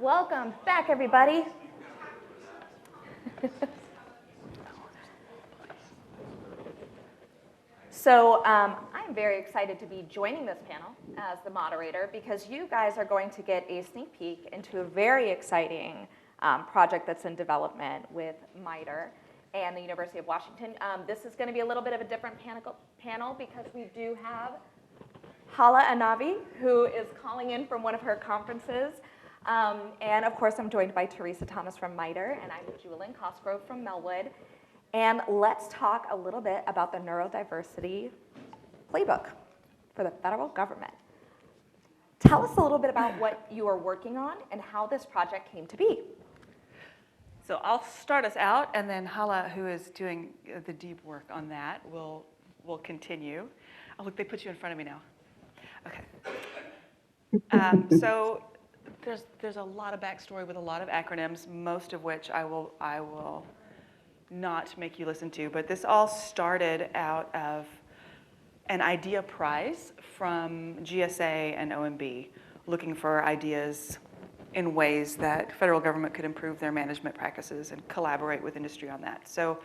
Welcome back, everybody. So I'm very excited to be joining this panel as the moderator because you guys are going to get a sneak peek into a very exciting project that's in development with MITRE and the University of Washington. This is going to be a little bit of a different panel because we do have Hala Annabi, who is calling in from one of her conferences. And of course, I'm joined by Teresa Thomas from MITRE, and I'm Jewelyn Cosgrove from Melwood. And let's talk a little bit about the Neurodiversity Playbook for the federal government. Tell us a little bit about what you are working on and how this project came to be. So I'll start us out, and then Hala, who is doing the deep work on that, will continue. Oh, look, they put you in front of me now. Okay. So there's a lot of backstory with a lot of acronyms, most of which I will not make you listen to, but this all started out of an idea prize from GSA and OMB, looking for ideas in ways that federal government could improve their management practices and collaborate with industry on that. So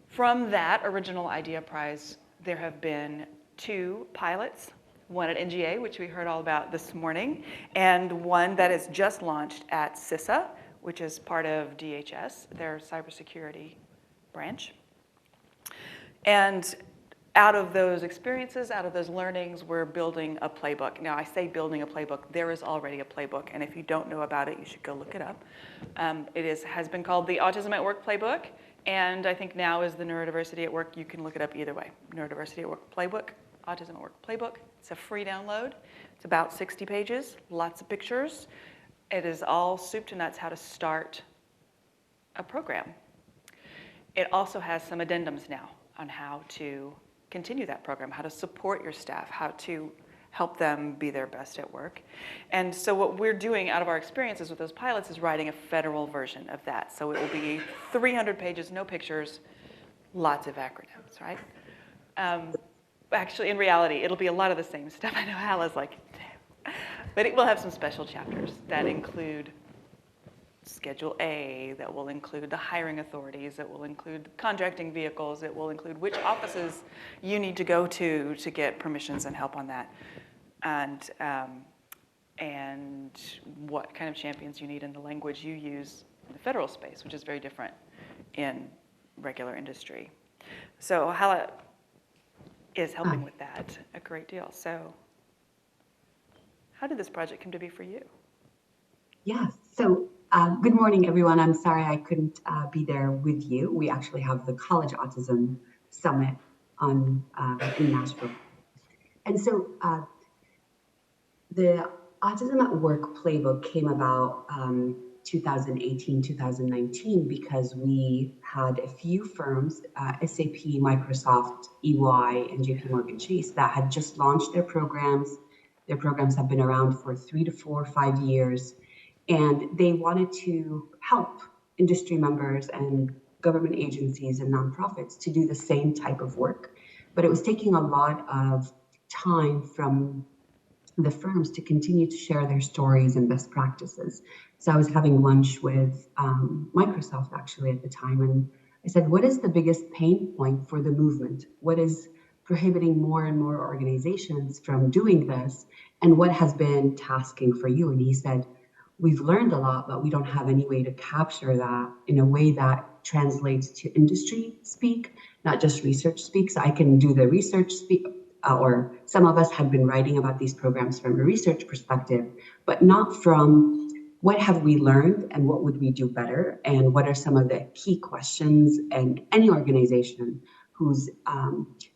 from that original idea prize, there have been 2 pilots, one at NGA, which we heard all about this morning, and one that is just launched at CISA, which is part of DHS, their cybersecurity branch. And out of those experiences, out of those learnings, we're building a playbook. Now, I say building a playbook, there is already a playbook, and if you don't know about it, you should go look it up. It has been called the Autism at Work Playbook, and I think now is the Neurodiversity at Work. You can look it up either way. Neurodiversity at Work Playbook, Autism at Work Playbook. It's a free download. It's about 60 pages, lots of pictures. It is all soup to nuts how to start a program. It also has some addendums now on how to continue that program, how to support your staff, how to help them be their best at work. And so what we're doing out of our experiences with those pilots is writing a federal version of that. So it will be 300 pages, no pictures, lots of acronyms, right? Actually, in reality, it'll be a lot of the same stuff. I know Hala's like, damn. But it will have some special chapters that include Schedule A, that will include the hiring authorities, that will include contracting vehicles, it will include which offices you need to go to get permissions and help on that, and what kind of champions you need in the language you use in the federal space, which is very different in regular industry. So Hala is helping with that a great deal. So how did this project come to be for you? Yes, so good morning, everyone. I'm sorry I couldn't be there with you. We actually have the College Autism Summit in Nashville. And so the Autism at Work Playbook came about 2018, 2019, because we had a few firms, SAP, Microsoft, EY, and JP Morgan Chase, that had just launched their programs. Their programs have been around for 3 to 4 or 5 years. And they wanted to help industry members and government agencies and nonprofits to do the same type of work. But it was taking a lot of time from the firms to continue to share their stories and best practices. So I was having lunch with Microsoft actually at the time, and I said, what is the biggest pain point for the movement? What is prohibiting more and more organizations from doing this? And what has been tasking for you? And he said, we've learned a lot, but we don't have any way to capture that in a way that translates to industry speak, not just research speak. So I can do the research speak, or some of us had been writing about these programs from a research perspective, but not from what have we learned and what would we do better, and what are some of the key questions and any organization who's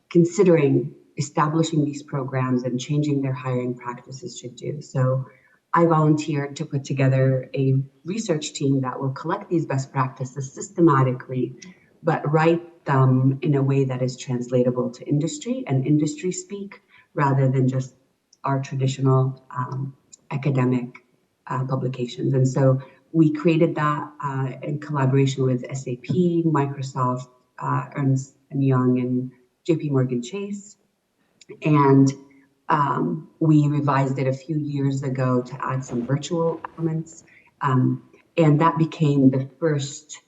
considering establishing these programs and changing their hiring practices should do. So I volunteered to put together a research team that will collect these best practices systematically, but write them in a way that is translatable to industry and industry speak, rather than just our traditional academic publications. And so we created that in collaboration with SAP, Microsoft, Ernst & Young, and JP Morgan Chase. And we revised it a few years ago to add some virtual elements And that became the first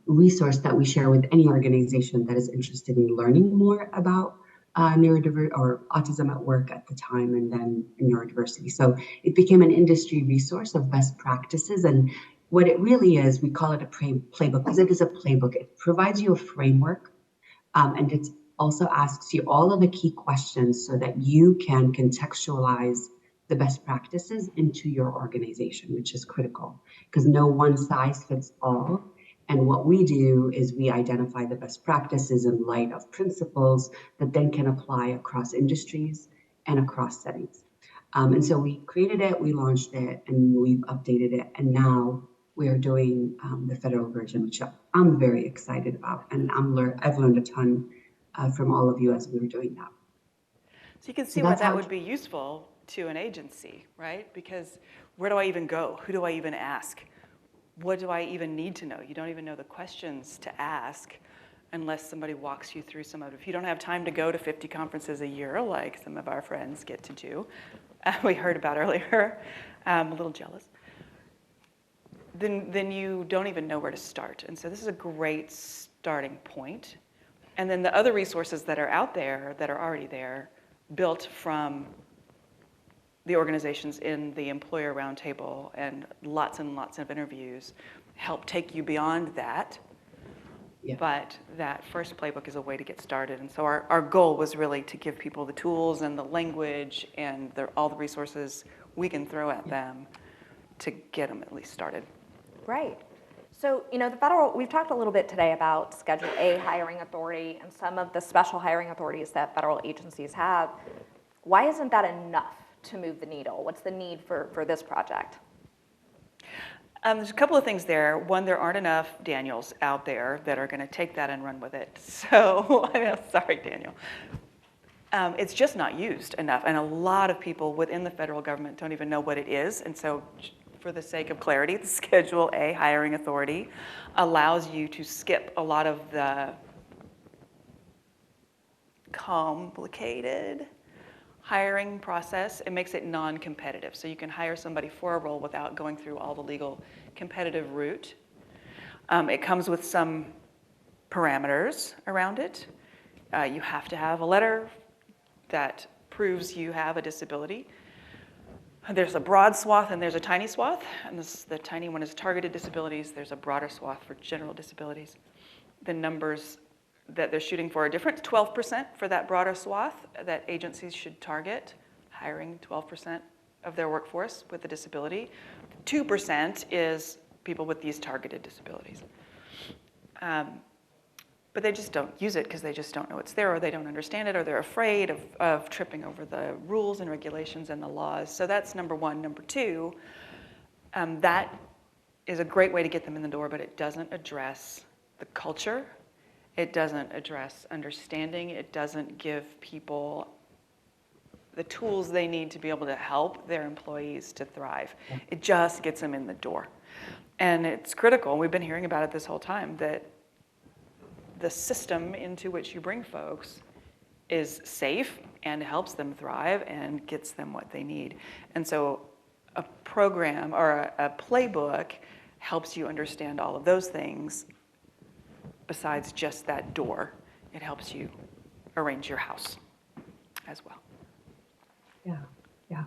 resource that we share with any organization that is interested in learning more about neurodiversity or autism at work at the time, and then neurodiversity. So it became an industry resource of best practices. And what it really is, we call it a playbook because it is a playbook. It provides you a framework, and it also asks you all of the key questions so that you can contextualize the best practices into your organization, which is critical because no one size fits all. And what we do is we identify the best practices in light of principles that then can apply across industries and across settings. And so we created it, we launched it, and we've updated it. And now we are doing the federal version, which I'm very excited about. And I've learned a ton from all of you as we were doing that. So you can see why that would be useful to an agency, right? Because where do I even go? Who do I even ask? What do I even need to know? You don't even know the questions to ask unless somebody walks you through some of it. If you don't have time to go to 50 conferences a year, like some of our friends get to do, we heard about earlier, I'm a little jealous, then you don't even know where to start. And so this is a great starting point. And then the other resources that are out there, that are already there, built from the organizations in the employer roundtable and lots of interviews, help take you beyond that. Yeah. But that first playbook is a way to get started. And so our goal was really to give people the tools and the language and all the resources we can throw at them to get them at least started. Right. So, we've talked a little bit today about Schedule A hiring authority and some of the special hiring authorities that federal agencies have. Why isn't that enough to move the needle? What's the need for this project? There's a couple of things there. One, there aren't enough Daniels out there that are going to take that and run with it. So, sorry, Daniel. It's just not used enough. And a lot of people within the federal government don't even know what it is. And so, for the sake of clarity, the Schedule A hiring authority allows you to skip a lot of the complicated hiring process. It makes it non-competitive. So you can hire somebody for a role without going through all the legal competitive route. It comes with some parameters around it. You have to have a letter that proves you have a disability. There's a broad swath and there's a tiny swath. And the tiny one is targeted disabilities. There's a broader swath for general disabilities. The numbers that they're shooting for are different. 12% for that broader swath that agencies should target, hiring 12% of their workforce with a disability. 2% is people with these targeted disabilities. But they just don't use it because they just don't know it's there, or they don't understand it, or they're afraid of tripping over the rules and regulations and the laws. So that's number one. Number two, that is a great way to get them in the door, but it doesn't address the culture. It doesn't address understanding. It doesn't give people the tools they need to be able to help their employees to thrive. It just gets them in the door. And it's critical, we've been hearing about it this whole time, that the system into which you bring folks is safe and helps them thrive and gets them what they need. And so a program or a playbook helps you understand all of those things. Besides just that door, it helps you arrange your house as well. Yeah.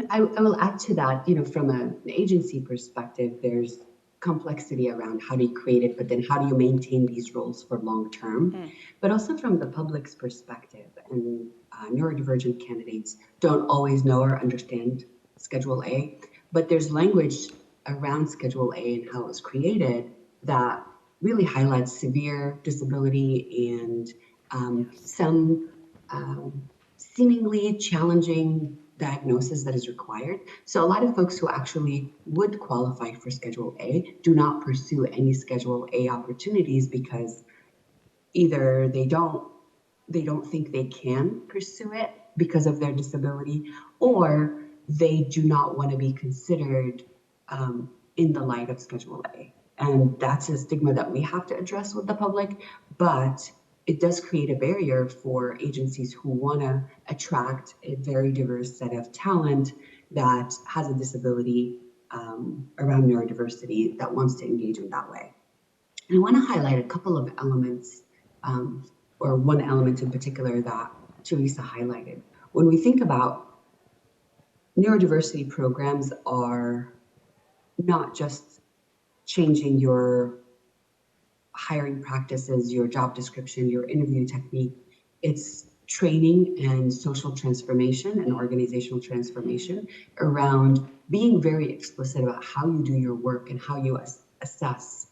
I will add to that, from an agency perspective, there's complexity around how do you create it, but then how do you maintain these roles for long term? But also from the public's perspective, and neurodivergent candidates don't always know or understand Schedule A, but there's language around Schedule A and how it was created that really highlights severe disability and some seemingly challenging diagnosis that is required. So a lot of folks who actually would qualify for Schedule A do not pursue any Schedule A opportunities because either they don't think they can pursue it because of their disability, or they do not want to be considered in the light of Schedule A. And that's a stigma that we have to address with the public, but it does create a barrier for agencies who want to attract a very diverse set of talent that has a disability around neurodiversity that wants to engage in that way. And I want to highlight a couple of elements, or one element in particular that Teresa highlighted. When we think about neurodiversity programs are not just changing your hiring practices, your job description, your interview technique. It's training and social transformation and organizational transformation around being very explicit about how you do your work and how you assess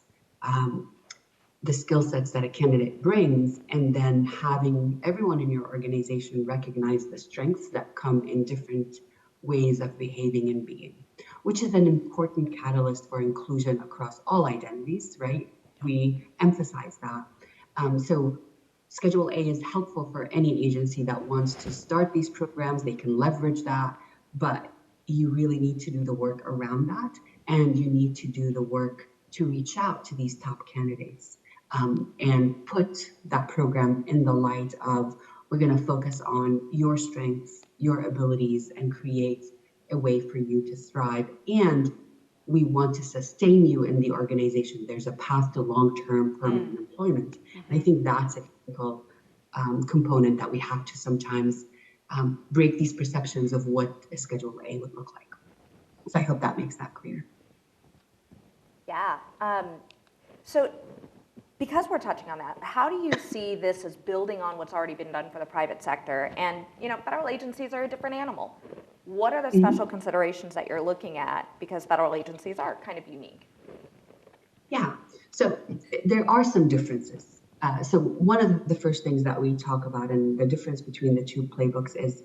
the skill sets that a candidate brings, and then having everyone in your organization recognize the strengths that come in different ways of behaving and being, which is an important catalyst for inclusion across all identities, right? We emphasize that. So Schedule A is helpful for any agency that wants to start these programs. They can leverage that, but you really need to do the work around that, and you need to do the work to reach out to these top candidates and put that program in the light of, we're going to focus on your strengths, your abilities, and create a way for you to thrive. And we want to sustain you in the organization. There's a path to long-term permanent employment. And I think that's a critical component that we have to sometimes break these perceptions of what a Schedule A would look like. So I hope that makes that clear. Yeah. So because we're touching on that, how do you see this as building on what's already been done for the private sector? And, you know, federal agencies are a different animal. What are the special considerations that you're looking at, because federal agencies are kind of unique? Yeah, so there are some differences. So one of the first things that we talk about, and the difference between the two playbooks, is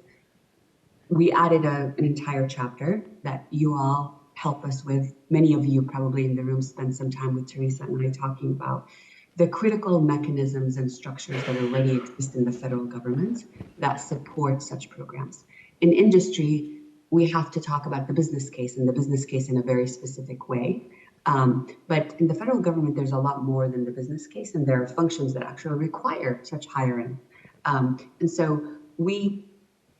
we added an entire chapter that you all help us with. Many of you probably in the room spent some time with Teresa and I talking about the critical mechanisms and structures that already exist in the federal government that support such programs. In industry, we have to talk about the business case, and the business case in a very specific way. But in the federal government, there's a lot more than the business case, and there are functions that actually require such hiring. And so we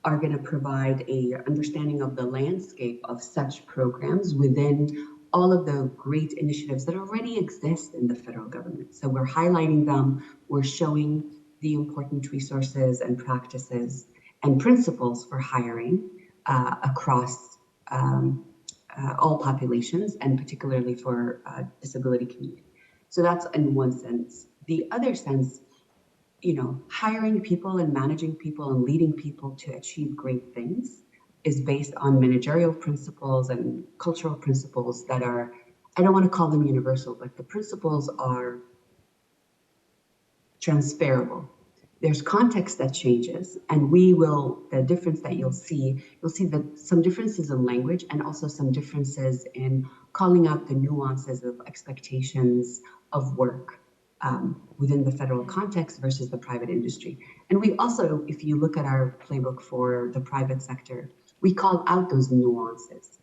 are going to provide a understanding of the landscape of such programs within all of the great initiatives that already exist in the federal government. So we're highlighting them, we're showing the important resources and practices and principles for hiring across all populations, and particularly for disability community. So that's in one sense. The other sense, you know, hiring people and managing people and leading people to achieve great things is based on managerial principles and cultural principles that are, I don't want to call them universal, but the principles are transferable. There's context that changes, and the difference that you'll see that some differences in language and also some differences in calling out the nuances of expectations of work within the federal context versus the private industry. And we also, if you look at our playbook for the private sector, we call out those nuances.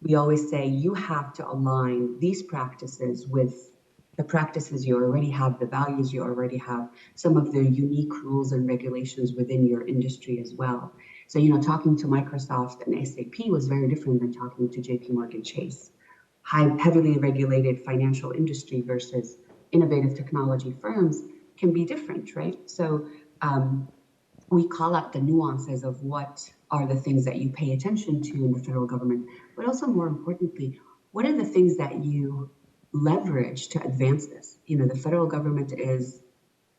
We always say you have to align these practices with the practices you already have, the values you already have, some of the unique rules and regulations within your industry as well. So, you know, talking to Microsoft and SAP was very different than talking to JP Morgan Chase. Heavily regulated financial industry versus innovative technology firms can be different, right? So we call out the nuances of what are the things that you pay attention to in the federal government, but also more importantly, what are the things that you leverage to advance this? You know, the federal government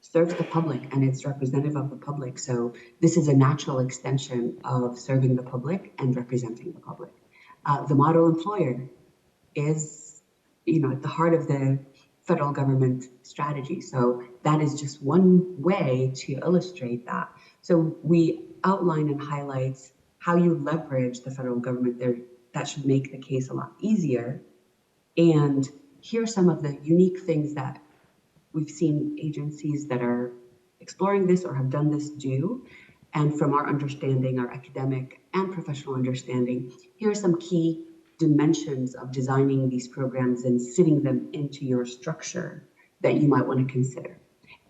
serves the public and it's representative of the public. So this is a natural extension of serving the public and representing the public. The model employer is, you know, at the heart of the federal government strategy. So that is just one way to illustrate that. So we outline and highlight how you leverage the federal government there. That should make the case a lot easier. And here are some of the unique things that we've seen agencies that are exploring this or have done this do. And from our understanding, our academic and professional understanding, here are some key dimensions of designing these programs and sitting them into your structure that you might want to consider.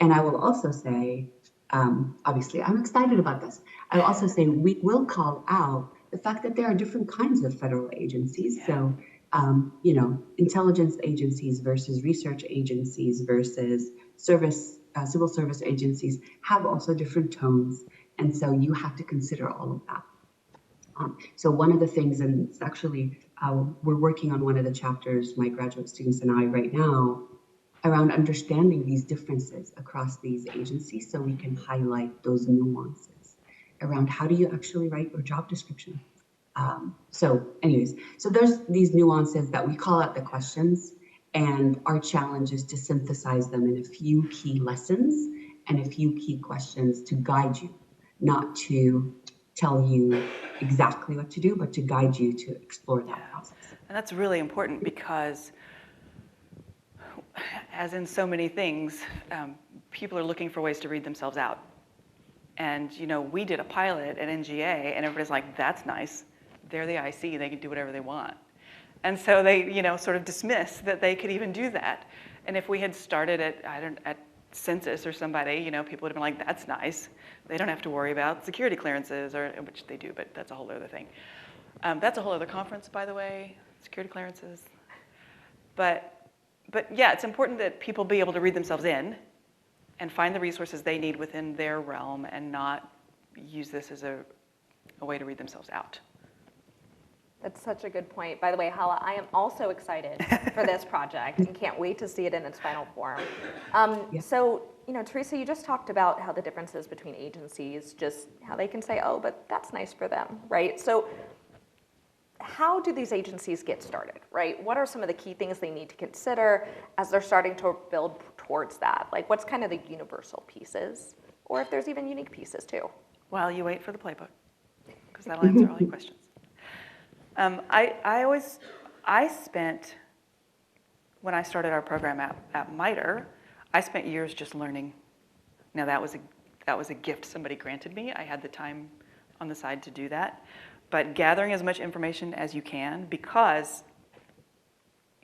And I will also say, obviously, I'm excited about this. I will also say we will call out the fact that there are different kinds of federal agencies. Yeah. So, intelligence agencies versus research agencies versus civil service agencies have also different tones. And so you have to consider all of that. So one of the things, and it's actually, we're working on one of the chapters, my graduate students and I right now, around understanding these differences across these agencies so we can highlight those nuances around how do you actually write your job description. So there's these nuances that we call out the questions, and our challenge is to synthesize them in a few key lessons and a few key questions to guide you, not to tell you exactly what to do, but to guide you to explore that process. And that's really important because, as in so many things, people are looking for ways to read themselves out. And we did a pilot at NGA, and everybody's like, "That's nice. They're the IC. They can do whatever they want." And so they, sort of dismiss that they could even do that. And if we had started at Census or somebody, people would have been like, "That's nice. They don't have to worry about security clearances," which they do, but that's a whole other thing. That's a whole other conference, by the way, security clearances. But yeah, it's important that people be able to read themselves in and find the resources they need within their realm and not use this as a way to read themselves out. That's such a good point. By the way, Hala, I am also excited for this project and can't wait to see it in its final form. So, Teresa, you just talked about how the differences between agencies, just how they can say, "Oh, but that's nice for them," right? So how do these agencies get started, right? What are some of the key things they need to consider as they're starting to build towards that? Like, what's kind of the universal pieces, or if there's even unique pieces too? Well, you wait for the playbook, because that'll answer all your questions. I spent, when I started our program at MITRE, I spent years just learning. Now that was a gift somebody granted me. I had the time on the side to do that. But gathering as much information as you can, because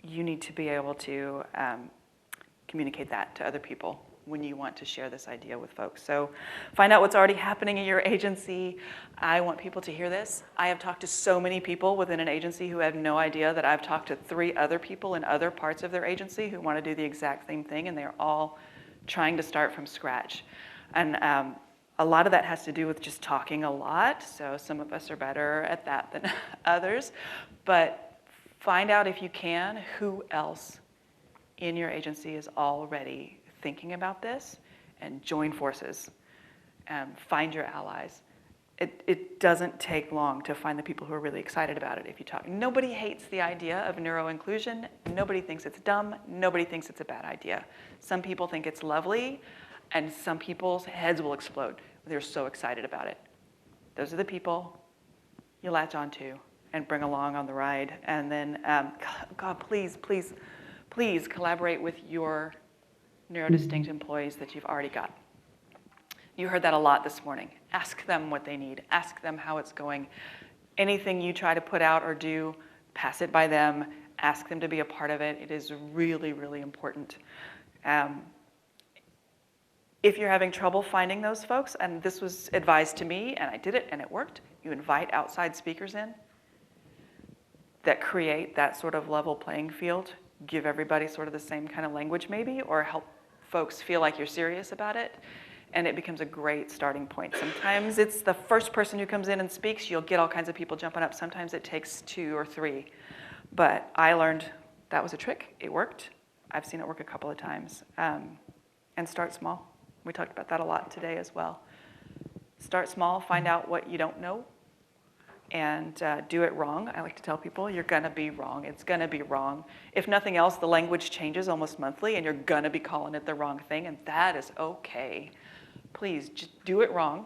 you need to be able to communicate that to other people when you want to share this idea with folks. So find out what's already happening in your agency. I want people to hear this. I have talked to so many people within an agency who have no idea that I've talked to 3 other people in other parts of their agency who want to do the exact same thing, and they're all trying to start from scratch. And a lot of that has to do with just talking a lot. So some of us are better at that than others. But find out, if you can, who else in your agency is already thinking about this, and join forces. Find your allies. It doesn't take long to find the people who are really excited about it if you talk. Nobody hates the idea of neuro-inclusion. Nobody thinks it's dumb. Nobody thinks it's a bad idea. Some people think it's lovely, and some people's heads will explode. They're so excited about it. Those are the people you latch onto and bring along on the ride. And then, God, please, please, please collaborate with your neurodistinct employees that you've already got. You heard that a lot this morning. Ask them what they need. Ask them how it's going. Anything you try to put out or do, pass it by them. Ask them to be a part of it. It is really, really important. If you're having trouble finding those folks, and this was advised to me, and I did it, and it worked, you invite outside speakers in that create that sort of level playing field, give everybody sort of the same kind of language maybe, or help folks feel like you're serious about it, and it becomes a great starting point. Sometimes it's the first person who comes in and speaks, you'll get all kinds of people jumping up. Sometimes it takes 2 or 3. But I learned that was a trick. It worked. I've seen it work a couple of times. And start small. We talked about that a lot today as well. Start small, find out what you don't know, and do it wrong. I like to tell people, you're gonna be wrong. It's gonna be wrong. If nothing else, the language changes almost monthly, and you're gonna be calling it the wrong thing, and that is okay. Please, just do it wrong,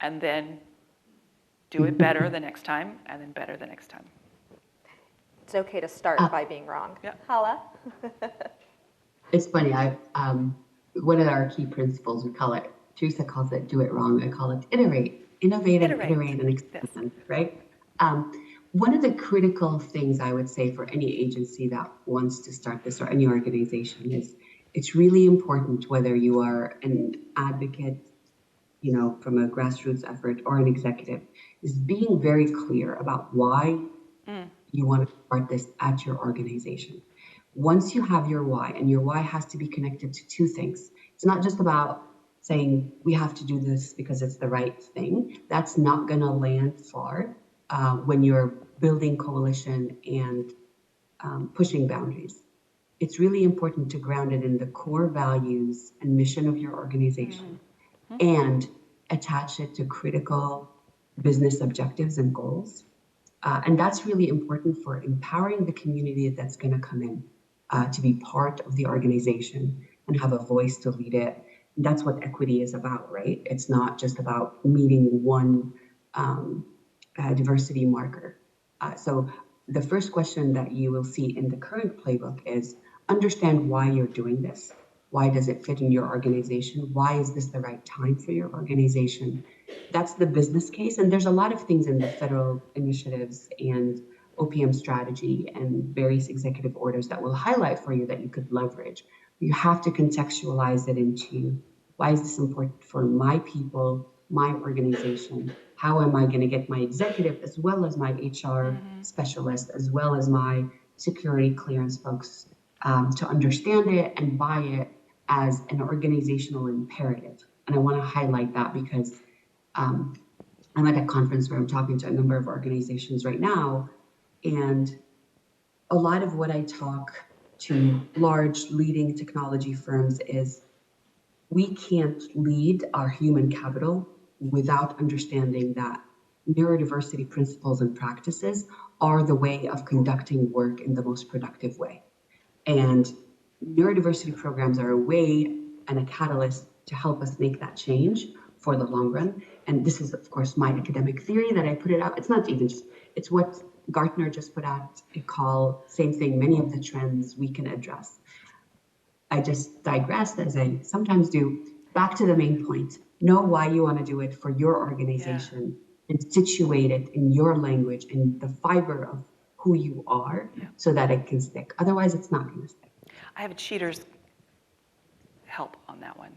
and then do it better the next time, and then better the next time. It's okay to start by being wrong. Yeah. Hala? It's funny, one of our key principles, we call it, Teresa calls it do it wrong, I call it iterate, innovate, and iterate and experiment, right? One of the critical things I would say for any agency that wants to start this, or any organization, is it's really important, whether you are an advocate, from a grassroots effort or an executive, is being very clear about why you want to start this at your organization. Once you have your why, and your why has to be connected to two things. It's not just about saying we have to do this because it's the right thing. That's not going to land far when you're building coalition and pushing boundaries. It's really important to ground it in the core values and mission of your organization and attach it to critical business objectives and goals. And that's really important for empowering the community that's going to come in to be part of the organization and have a voice to lead it. And that's what equity is about, right? It's not just about meeting one diversity marker. So the first question that you will see in the current playbook is understand why you're doing this. Why does it fit in your organization? Why is this the right time for your organization? That's the business case. And there's a lot of things in the federal initiatives and OPM strategy and various executive orders that will highlight for you that you could leverage. You have to contextualize it into why is this important for my people, my organization? How am I going to get my executive as well as my HR specialist, as well as my security clearance folks to understand it and buy it as an organizational imperative? And I want to highlight that because I'm at a conference where I'm talking to a number of organizations right now, and a lot of what I talk to large leading technology firms is we can't lead our human capital without understanding that neurodiversity principles and practices are the way of conducting work in the most productive way. And neurodiversity programs are a way and a catalyst to help us make that change for the long run. And this is, of course, my academic theory that I put it out. It's not even just, it's what Gartner just put out a call, same thing, many of the trends we can address. I just digressed, as I sometimes do. Back to the main point. Know why you want to do it for your organization and situate it in your language and the fiber of who you are so that it can stick. Otherwise, it's not going to stick. I have a cheater's help on that one.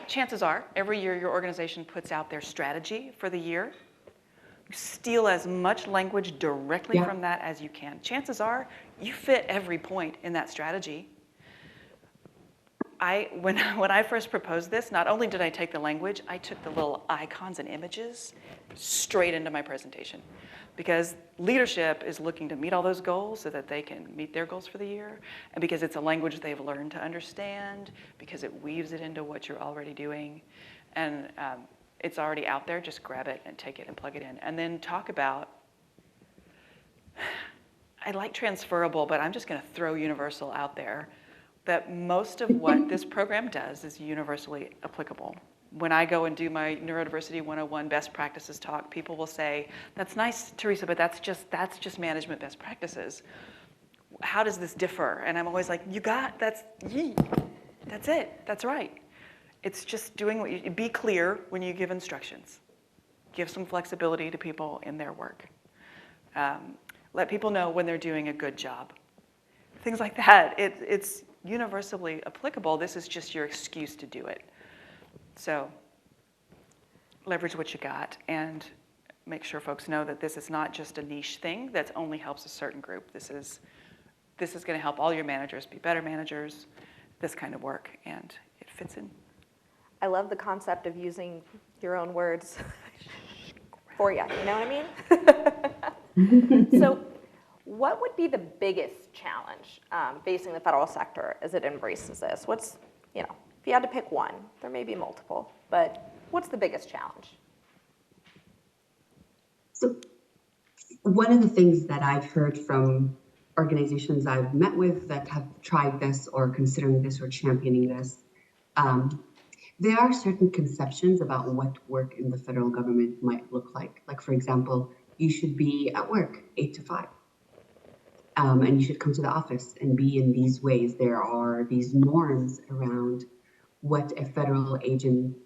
Chances are, every year your organization puts out their strategy for the year. You steal as much language directly from that as you can. Chances are, you fit every point in that strategy. When I first proposed this, not only did I take the language, I took the little icons and images straight into my presentation. Because leadership is looking to meet all those goals so that they can meet their goals for the year, and because it's a language they've learned to understand, because it weaves it into what you're already doing, and it's already out there, just grab it and take it and plug it in. And then talk about, I like transferable, but I'm just gonna throw universal out there, that most of what this program does is universally applicable. When I go and do my Neurodiversity 101 best practices talk, people will say, that's nice, Teresa, but that's just management best practices. How does this differ? And I'm always like, that's it, that's right. It's just doing what you, be clear when you give instructions. Give some flexibility to people in their work. Let people know when they're doing a good job. Things like that, it's universally applicable. This is just your excuse to do it. So leverage what you got and make sure folks know that this is not just a niche thing that only helps a certain group. This is going to help all your managers be better managers, this kind of work, and it fits in. I love the concept of using your own words for you, you know what I mean? So what would be the biggest challenge facing the federal sector as it embraces this? What's, if you had to pick one, there may be multiple, but what's the biggest challenge? So one of the things that I've heard from organizations I've met with that have tried this or considering this or championing this, there are certain conceptions about what work in the federal government might look like. Like, for example, you should be at work 8 to 5. And you should come to the office and be in these ways. There are these norms around what a federal agent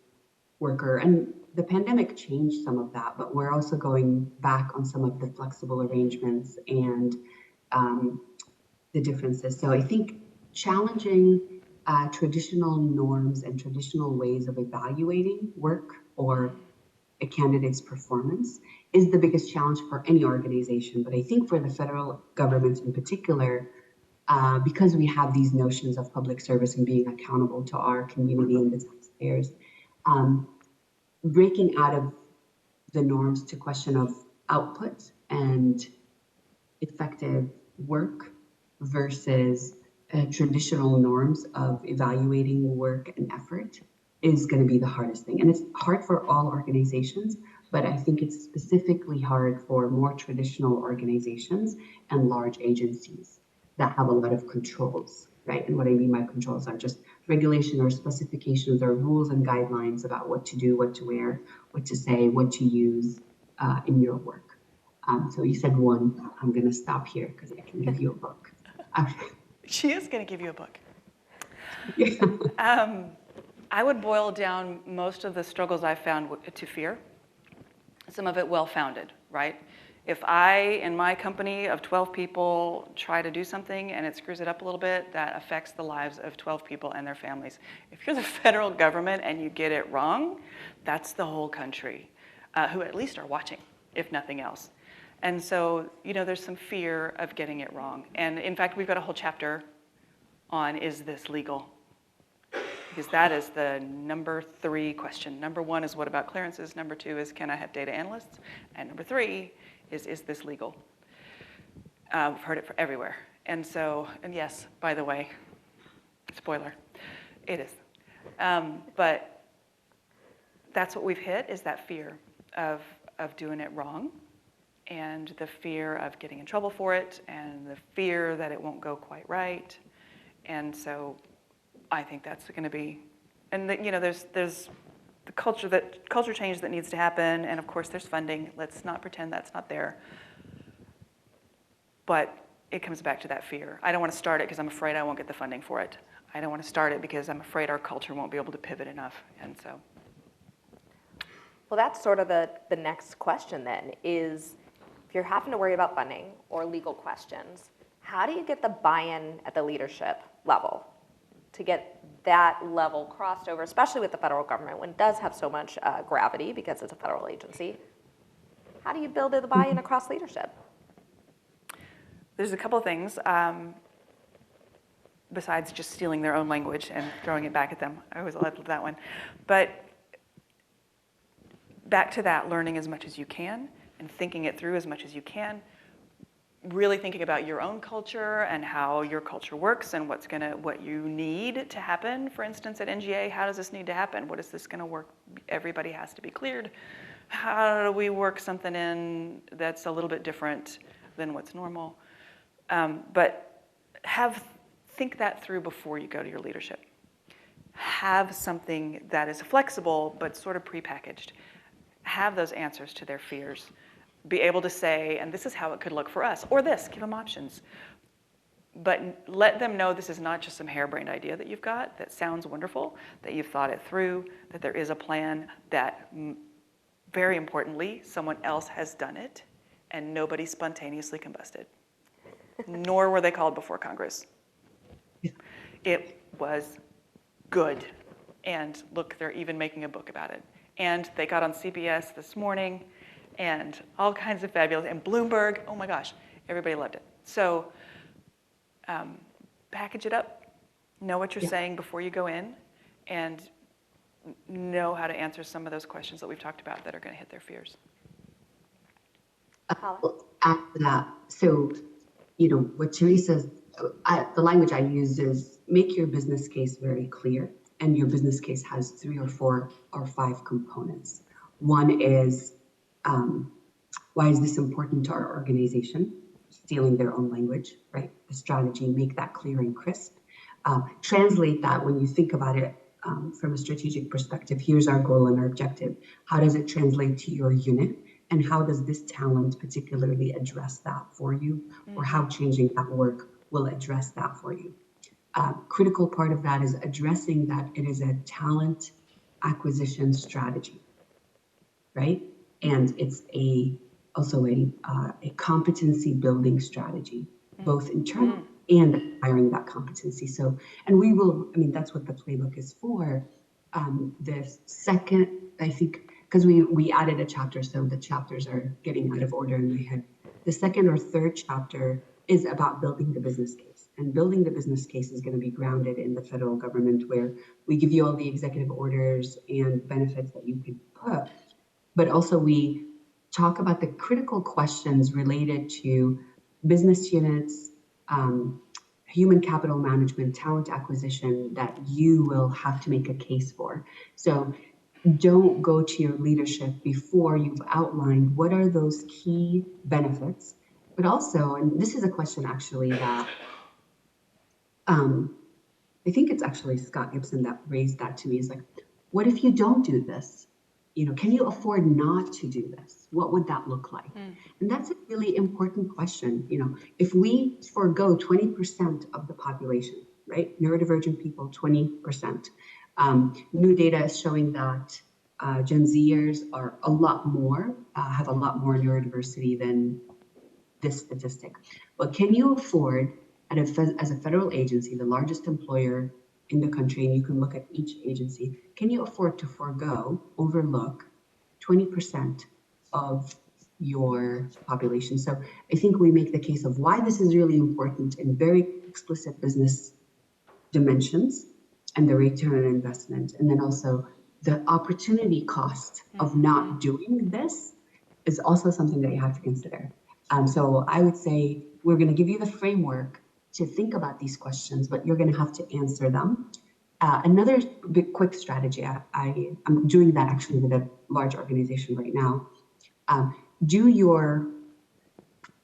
worker, and the pandemic changed some of that, but we're also going back on some of the flexible arrangements and the differences. So I think challenging traditional norms and traditional ways of evaluating work or a candidate's performance is the biggest challenge for any organization. But I think for the federal government in particular, because we have these notions of public service and being accountable to our community and the taxpayers, breaking out of the norms to question of output and effective work versus traditional norms of evaluating work and effort is going to be the hardest thing. And it's hard for all organizations, but I think it's specifically hard for more traditional organizations and large agencies that have a lot of controls, right? And what I mean by controls are just regulation or specifications or rules and guidelines about what to do, what to wear, what to say, what to use in your work. So you said one. I'm going to stop here because I can give you a book. She is going to give you a book. Yeah. I would boil down most of the struggles I found to fear. Some of it well-founded, right? If I, in my company of 12 people, try to do something and it screws it up a little bit, that affects the lives of 12 people and their families. If you're the federal government and you get it wrong, that's the whole country, who at least are watching, if nothing else. And so, there's some fear of getting it wrong. And in fact, we've got a whole chapter on, is this legal? Because that is the number 3 question. Number 1 is, what about clearances? Number 2 is, can I have data analysts? And number 3 is this legal? We've heard it everywhere. And so, and yes, by the way, spoiler, it is. But that's what we've hit, is that fear of doing it wrong, and the fear of getting in trouble for it, and the fear that it won't go quite right. And so I think that's going to be, and there's the culture change that needs to happen, and of course there's funding. Let's not pretend that's not there. But it comes back to that fear. I don't want to start it because I'm afraid I won't get the funding for it. I don't want to start it because I'm afraid our culture won't be able to pivot enough. And so. Well, that's sort of the next question then, is if you're having to worry about funding or legal questions, how do you get the buy-in at the leadership level to get that level crossed over, especially with the federal government, when it does have so much gravity because it's a federal agency? How do you build the buy-in across leadership? There's a couple of things besides just stealing their own language and throwing it back at them. I always loved that one. But back to that, learning as much as you can and thinking it through as much as you can. Really thinking about your own culture and how your culture works and what you need to happen. For instance, at NGA, how does this need to happen? What is this going to work? Everybody has to be cleared. How do we work something in that's a little bit different than what's normal? But think that through before you go to your leadership. Have something that is flexible but sort of prepackaged. Have those answers to their fears. Be able to say, and this is how it could look for us, or this, give them options. But let them know this is not just some harebrained idea that you've got that sounds wonderful, that you've thought it through, that there is a plan, that very importantly, someone else has done it, and nobody spontaneously combusted. Nor were they called before Congress. It was good. And look, they're even making a book about it. And they got on CBS this morning, and all kinds of fabulous, and Bloomberg, oh my gosh, everybody loved it. So package it up, know what you're saying before you go in, and know how to answer some of those questions that we've talked about that are going to hit their fears. After that, so, what Teresa's, the language I use is make your business case very clear, and your business case has 3 or 4 or 5 components. One is, why is this important to our organization? Stealing their own language, right? The strategy, make that clear and crisp. Translate that when you think about it from a strategic perspective. Here's our goal and our objective. How does it translate to your unit? And how does this talent particularly address that for you? Or how changing that work will address that for you? Critical part of that is addressing that it is a talent acquisition strategy, right? And it's also a competency building strategy, both internal and acquiring that competency. So, and we will, I mean, that's what the playbook is for. The second, I think, because we added a chapter, so the chapters are getting out of order in my head. The second or third chapter is about building the business case. And building the business case is going to be grounded in the federal government, where we give you all the executive orders and benefits that you could put. But also we talk about the critical questions related to business units, human capital management, talent acquisition that you will have to make a case for. So don't go to your leadership before you've outlined what are those key benefits. But also, and this is a question actually that I think it's actually Scott Gibson that raised that to me, is like, what if you don't do this? Can you afford not to do this? What would that look like? And that's a really important question. If we forego 20% of the population, right? Neurodivergent people, 20%. New data is showing that Gen Zers are a lot more, have a lot more neurodiversity than this statistic. But can you afford, as a federal agency, the largest employer in the country, and you can look at each agency, can you afford to overlook 20% of your population? So I think we make the case of why this is really important in very explicit business dimensions and the return on investment. And then also the opportunity cost of not doing this is also something that you have to consider. So I would say we're going to give you the framework to think about these questions, but you're going to have to answer them. Another big quick strategy, I'm doing that actually with a large organization right now. Do your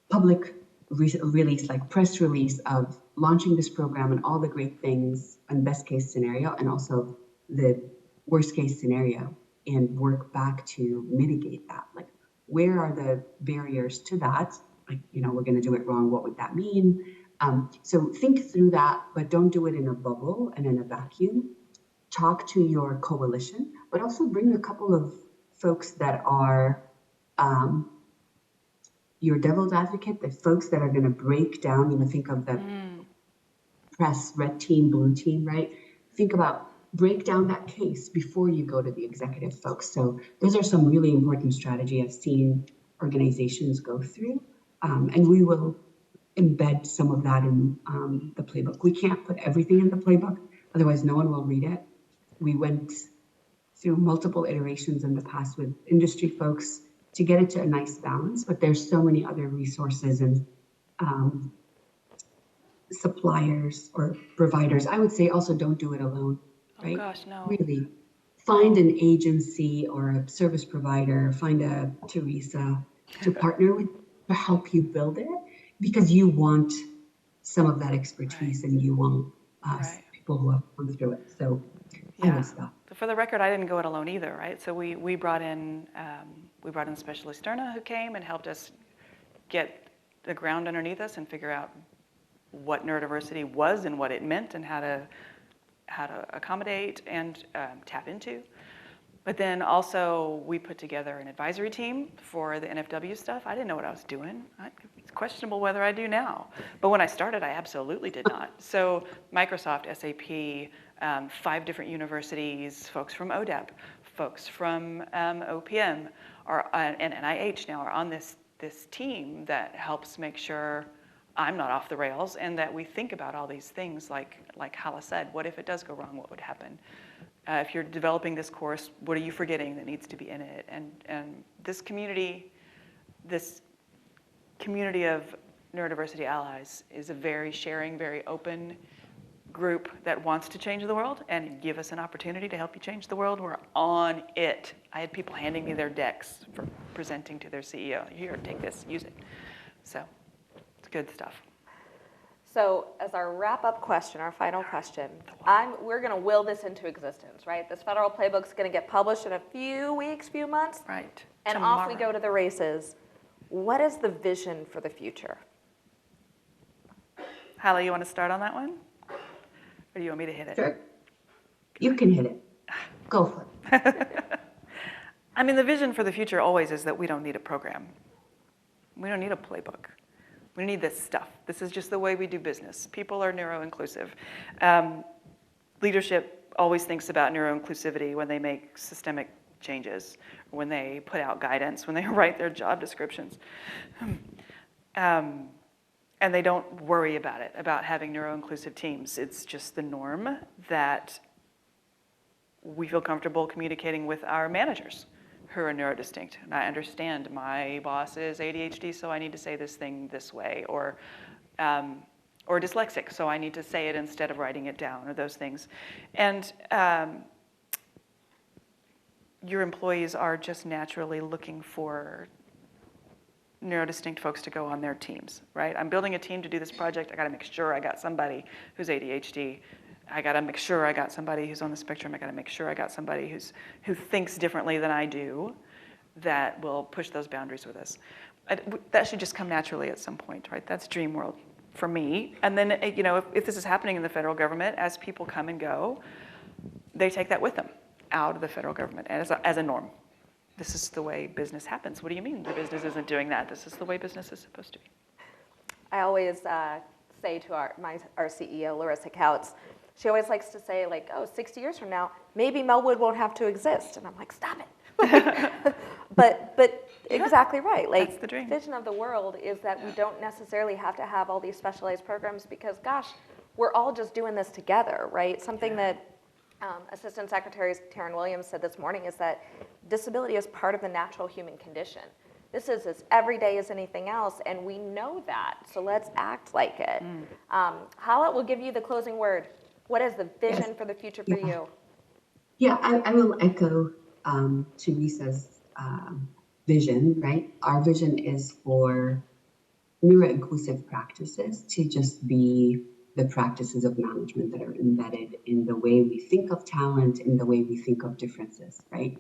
public release, like press release of launching this program and all the great things and best case scenario, and also the worst case scenario, and work back to mitigate that. Like, where are the barriers to that? Like, we're going to do it wrong. What would that mean? So think through that, but don't do it in a bubble and in a vacuum. Talk to your coalition, but also bring a couple of folks that are your devil's advocate, the folks that are going to break down, think of the press, red team, blue team, right? Think about break down that case before you go to the executive folks. So those are some really important strategy I've seen organizations go through. And we will embed some of that in the playbook. We can't put everything in the playbook, otherwise no one will read it. We went through multiple iterations in the past with industry folks to get it to a nice balance, but there's so many other resources and suppliers or providers. I would say also don't do it alone, right? Oh gosh, no. Really, find an agency or a service provider, find a Teresa to partner with to help you build it, because you want some of that expertise and you want people who have gone through it. So I would stop. So for the record, I didn't go it alone either, right? So we brought in Specialist Erna, who came and helped us get the ground underneath us and figure out what neurodiversity was and what it meant and how to accommodate and tap into. But then also we put together an advisory team for the NFW stuff. I didn't know what I was doing. It's questionable whether I do now. But when I started, I absolutely did not. So Microsoft, SAP, 5 different universities, folks from ODEP, folks from OPM, and NIH now are on this team that helps make sure I'm not off the rails and that we think about all these things like Hala said. What if it does go wrong? What would happen? If you're developing this course, what are you forgetting that needs to be in it? And this community of neurodiversity allies is a very sharing, very open group that wants to change the world and give us an opportunity to help you change the world. We're on it. I had people handing me their decks for presenting to their CEO. Here, take this, use it. So it's good stuff. So as our wrap-up question, our final question, we're going to will this into existence, right? This federal playbook is going to get published in a few weeks, few months. Right. And Tomorrow. Off we go to the races. What is the vision for the future? Hala, you want to start on that one? Or do you want me to hit it? Sure. You can hit it. Go for it. I mean, the vision for the future always is that we don't need a program. We don't need a playbook. We need this stuff. This is just the way we do business. People are neuro-inclusive. Leadership always thinks about neuro-inclusivity when they make systemic changes, when they put out guidance, when they write their job descriptions. And they don't worry about it, about having neuro-inclusive teams. It's just the norm that we feel comfortable communicating with our managers who are neurodistinct. And I understand my boss is ADHD, so I need to say this thing this way, or dyslexic, so I need to say it instead of writing it down, or those things. And your employees are just naturally looking for neurodistinct folks to go on their teams, right? I'm building a team to do this project. I got to make sure I got somebody who's ADHD. I got to make sure I got somebody who's on the spectrum. I got to make sure I got somebody who thinks differently than I do, that will push those boundaries with us. That should just come naturally at some point, right? That's dream world for me. And then, you know, if this is happening in the federal government, as people come and go, they take that with them out of the federal government as a norm. This is the way business happens. What do you mean the business isn't doing that? This is the way business is supposed to be. I always say to our CEO, Larissa Couts, she always likes to say, like, oh, 60 years from now, maybe Melwood won't have to exist. And I'm like, stop it. but exactly right. Like, that's the dream. The vision of the world is that we don't necessarily have to have all these specialized programs because, gosh, we're all just doing this together, right? Something that Assistant Secretary Taryn Williams said this morning is that disability is part of the natural human condition. This is as everyday as anything else, and we know that, so let's act like it. Hala, we'll give you the closing word. What is the vision for the future for you? Yeah, I will echo Teresa's vision, right? Our vision is for neuro-inclusive practices to just be the practices of management that are embedded in the way we think of talent, in the way we think of differences, right?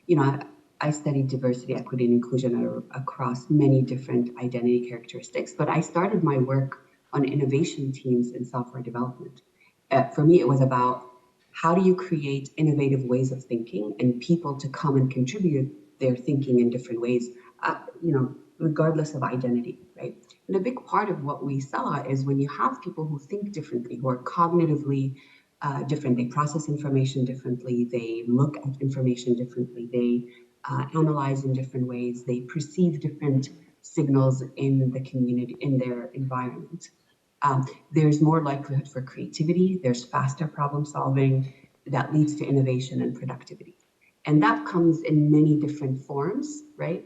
You know, I studied diversity, equity, and inclusion across many different identity characteristics, but I started my work on innovation teams in software development. For me, it was about how do you create innovative ways of thinking and people to come and contribute their thinking in different ways, you know, regardless of identity, right? And a big part of what we saw is when you have people who think differently, who are cognitively different, they process information differently, they look at information differently, they analyze in different ways, they perceive different signals in the community, in their environment. There's more likelihood for creativity, there's faster problem solving that leads to innovation and productivity. And that comes in many different forms, right?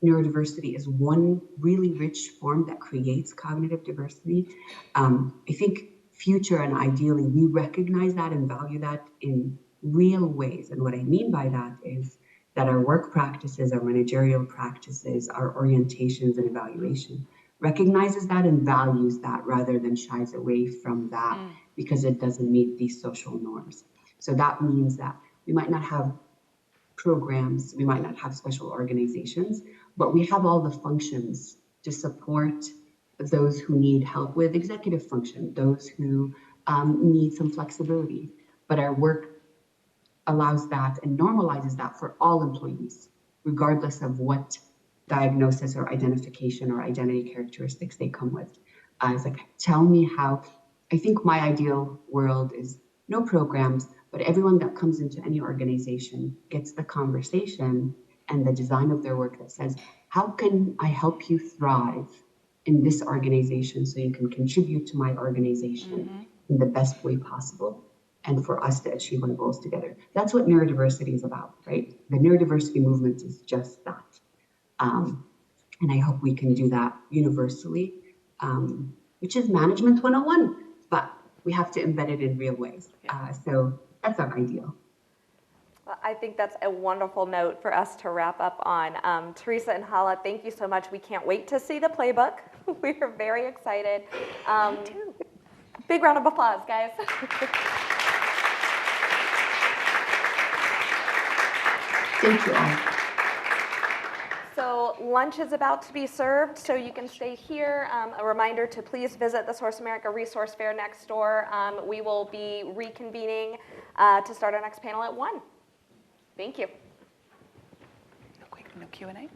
Neurodiversity is one really rich form that creates cognitive diversity. I think future and ideally, we recognize that and value that in real ways. And what I mean by that is that our work practices, our managerial practices, our orientations and evaluation recognizes that and values that rather than shies away from that because it doesn't meet these social norms. So that means that we might not have programs, we might not have special organizations, but we have all the functions to support those who need help with executive function, those who need some flexibility. But our work allows that and normalizes that for all employees, regardless of what diagnosis or identification or identity characteristics they come with. It's like, tell me how. I think my ideal world is no programs, but everyone that comes into any organization gets the conversation and the design of their work that says, how can I help you thrive in this organization so you can contribute to my organization in the best way possible and for us to achieve our goals together. That's what neurodiversity is about, right? The neurodiversity movement is just that. And I hope we can do that universally, which is management 101, but we have to embed it in real ways. So that's our ideal. Well, I think that's a wonderful note for us to wrap up on. Teresa and Hala, thank you so much. We can't wait to see the playbook. We are very excited. Me too. Big round of applause, guys. Thank you all. So lunch is about to be served, so you can stay here. A reminder to please visit the Source America Resource Fair next door. We will be reconvening to start our next panel at 1. Thank you. No Q&A?